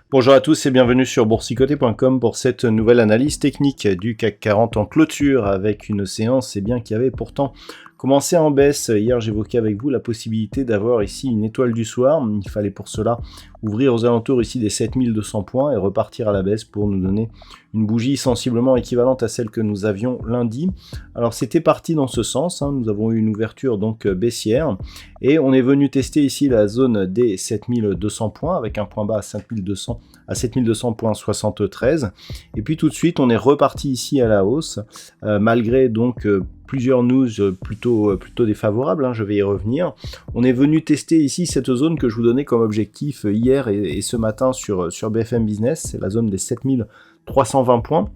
Bonjour à tous et bienvenue sur boursicoté.com pour cette nouvelle analyse technique du CAC 40 en clôture avec une séance qui avait pourtant commencé en baisse. Hier j'évoquais avec vous la possibilité d'avoir ici une étoile du soir. Il fallait pour cela ouvrir aux alentours ici des 7200 points et repartir à la baisse pour nous donner une bougie sensiblement équivalente à celle que nous avions lundi. Alors c'était parti dans ce sens, nous avons eu une ouverture donc baissière et on est venu tester ici la zone des 7200 points avec un point bas à 7200,73 et puis tout de suite on est reparti ici à la hausse malgré donc plusieurs news plutôt défavorables, je vais y revenir. On est venu tester ici cette zone que je vous donnais comme objectif hier et ce matin sur BFM Business, c'est la zone des 7320 points,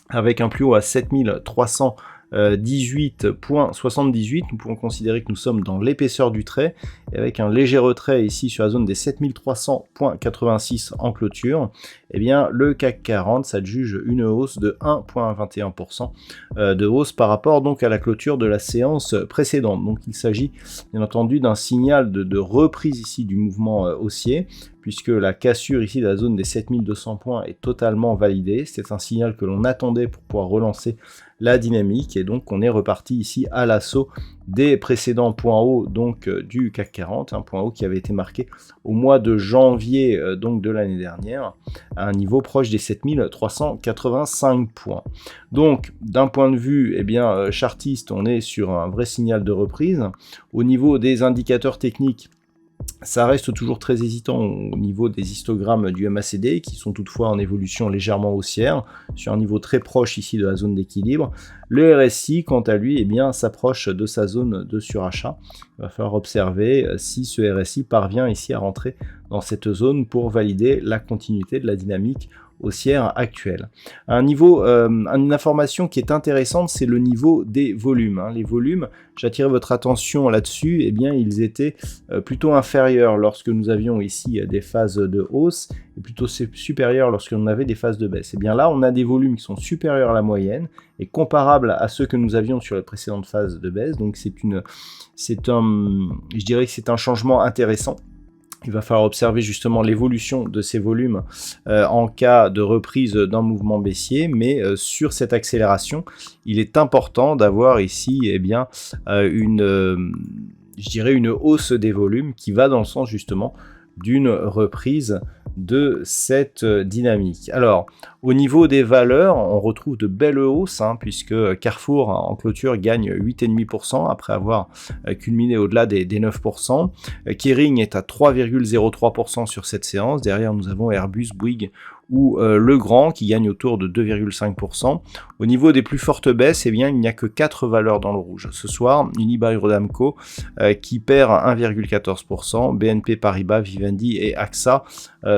avec un plus haut à 7318,78. Nous pouvons considérer que nous sommes dans l'épaisseur du trait, et avec un léger retrait ici sur la zone des 7300,86 en clôture, eh bien le CAC 40 s'adjuge une hausse de 1,21% de hausse par rapport donc à la clôture de la séance précédente. Donc il s'agit bien entendu d'un signal de reprise ici du mouvement haussier, puisque la cassure ici de la zone des 7200 points est totalement validée. C'est un signal que l'on attendait pour pouvoir relancer la dynamique, et donc on est reparti ici à l'assaut des précédents points hauts donc du CAC 40, un point haut qui avait été marqué au mois de janvier donc de l'année dernière, à un niveau proche des 7385 points. Donc d'un point de vue chartiste, on est sur un vrai signal de reprise. Au niveau des indicateurs techniques, ça reste toujours très hésitant au niveau des histogrammes du MACD qui sont toutefois en évolution légèrement haussière sur un niveau très proche ici de la zone d'équilibre. Le RSI quant à lui s'approche de sa zone de surachat. Il va falloir observer si ce RSI parvient ici à rentrer dans cette zone pour valider la continuité de la dynamique haussière actuelle. Une information qui est intéressante, c'est le niveau des volumes. Les volumes, j'attire votre attention là-dessus, ils étaient plutôt inférieurs lorsque nous avions ici des phases de hausse et plutôt supérieurs lorsque l'on avait des phases de baisse. Et bien là, on a des volumes qui sont supérieurs à la moyenne et comparables à ceux que nous avions sur les précédentes phases de baisse. Donc je dirais que c'est un changement intéressant. Il va falloir observer justement l'évolution de ces volumes en cas de reprise d'un mouvement baissier, mais sur cette accélération, il est important d'avoir ici une hausse des volumes qui va dans le sens justement d'une reprise de cette dynamique. Alors, au niveau des valeurs, on retrouve de belles hausses, puisque Carrefour en clôture gagne 8,5% après avoir culminé au-delà des 9%. Kering est à 3,03% sur cette séance. Derrière, nous avons Airbus, Bouygues ou Legrand qui gagne autour de 2,5%. Au niveau des plus fortes baisses, il n'y a que 4 valeurs dans le rouge. Ce soir, Unibail-Rodamco qui perd 1,14%, BNP Paribas, Vivendi et AXA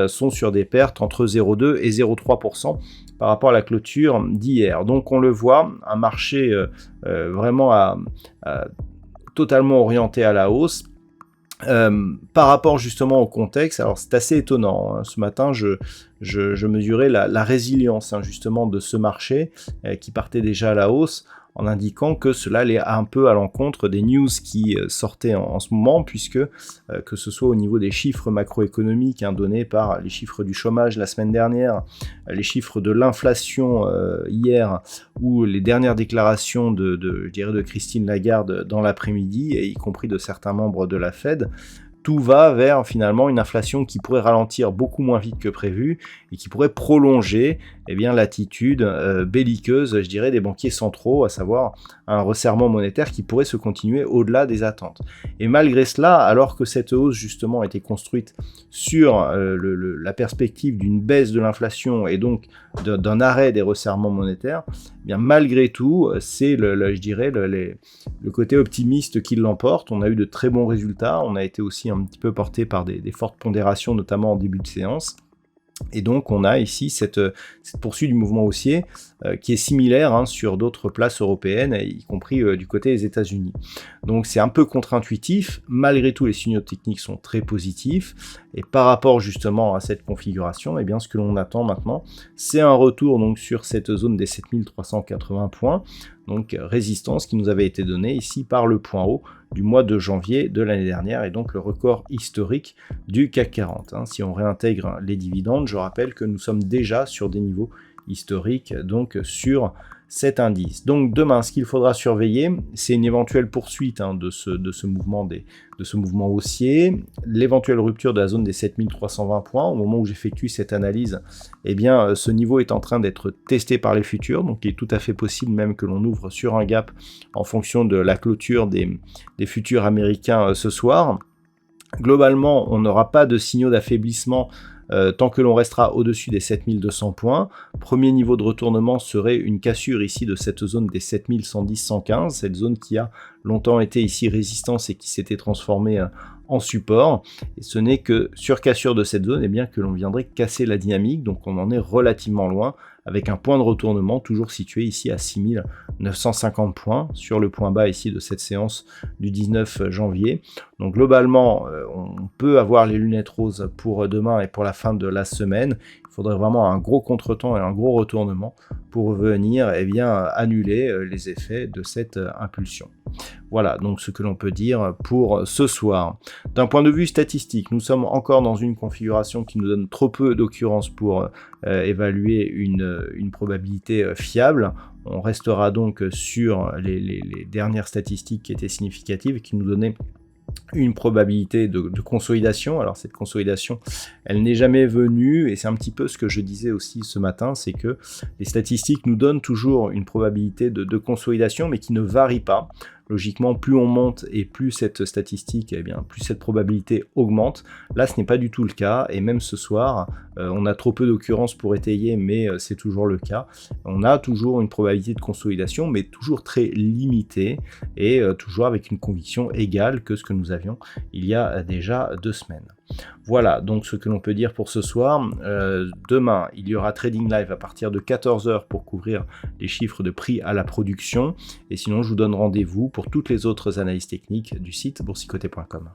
sont sur des pertes entre 0,2 et 0,3% par rapport à la clôture d'hier. Donc on le voit, un marché vraiment totalement orienté à la hausse. Par rapport justement au contexte, alors c'est assez étonnant, ce matin je mesurais la résilience justement de ce marché qui partait déjà à la hausse, en indiquant que cela allait un peu à l'encontre des news qui sortaient en ce moment, puisque que ce soit au niveau des chiffres macroéconomiques donnés par les chiffres du chômage la semaine dernière, les chiffres de l'inflation hier, ou les dernières déclarations de Christine Lagarde dans l'après-midi, et y compris de certains membres de la Fed, tout va vers finalement une inflation qui pourrait ralentir beaucoup moins vite que prévu et qui pourrait prolonger l'attitude belliqueuse, des banquiers centraux, à savoir un resserrement monétaire qui pourrait se continuer au-delà des attentes. Et malgré cela, alors que cette hausse justement a été construite sur la perspective d'une baisse de l'inflation et donc d'un arrêt des resserrements monétaires, malgré tout, c'est le côté optimiste qui l'emporte. On a eu de très bons résultats, on a été aussi un petit peu porté par des fortes pondérations, notamment en début de séance. Et donc on a ici cette poursuite du mouvement haussier qui est similaire hein, sur d'autres places européennes, y compris du côté des États-Unis. Donc c'est un peu contre-intuitif, malgré tout les signaux techniques sont très positifs, et par rapport justement à cette configuration, eh bien, ce que l'on attend maintenant, c'est un retour donc, sur cette zone des 7380 points, donc résistance qui nous avait été donnée ici par le point haut du mois de janvier de l'année dernière, et donc le record historique du CAC 40. Hein. Si on réintègre les dividendes, je rappelle que nous sommes déjà sur des niveaux historiques, donc sur cet indice. Donc demain, ce qu'il faudra surveiller, c'est une éventuelle poursuite hein, de ce mouvement haussier, l'éventuelle rupture de la zone des 7320 points. Au moment où j'effectue cette analyse, eh bien, ce niveau est en train d'être testé par les futurs, donc il est tout à fait possible même que l'on ouvre sur un gap en fonction de la clôture des futurs américains ce soir. Globalement, on n'aura pas de signaux d'affaiblissement tant que l'on restera au-dessus des 7200 points. Premier niveau de retournement serait une cassure ici de cette zone des 7110-115, cette zone qui a longtemps été ici résistance et qui s'était transformée en support. Et ce n'est que sur cassure de cette zone eh bien, que l'on viendrait casser la dynamique, donc on en est relativement loin, avec un point de retournement toujours situé ici à 6950 points, sur le point bas ici de cette séance du 19 janvier. Donc globalement, on peut avoir les lunettes roses pour demain et pour la fin de la semaine. Il faudrait vraiment un gros contretemps et un gros retournement pour venir eh bien, annuler les effets de cette impulsion. Voilà donc ce que l'on peut dire pour ce soir. D'un point de vue statistique, nous sommes encore dans une configuration qui nous donne trop peu d'occurrences pour évaluer une probabilité fiable. On restera donc sur les dernières statistiques qui étaient significatives et qui nous donnaient une probabilité de consolidation. Alors cette consolidation, elle n'est jamais venue, et c'est un petit peu ce que je disais aussi ce matin, c'est que les statistiques nous donnent toujours une probabilité de consolidation, mais qui ne varie pas. Logiquement, plus on monte et plus cette statistique, eh bien, plus cette probabilité augmente. Là, ce n'est pas du tout le cas, et même ce soir, on a trop peu d'occurrences pour étayer, mais c'est toujours le cas. On a toujours une probabilité de consolidation, mais toujours très limitée, et toujours avec une conviction égale que ce que nous avions il y a déjà 2 semaines. Voilà donc ce que l'on peut dire pour ce soir. Demain, il y aura Trading Live à partir de 14 h pour couvrir les chiffres de prix à la production. Et sinon, je vous donne rendez-vous pour toutes les autres analyses techniques du site boursicoté.com.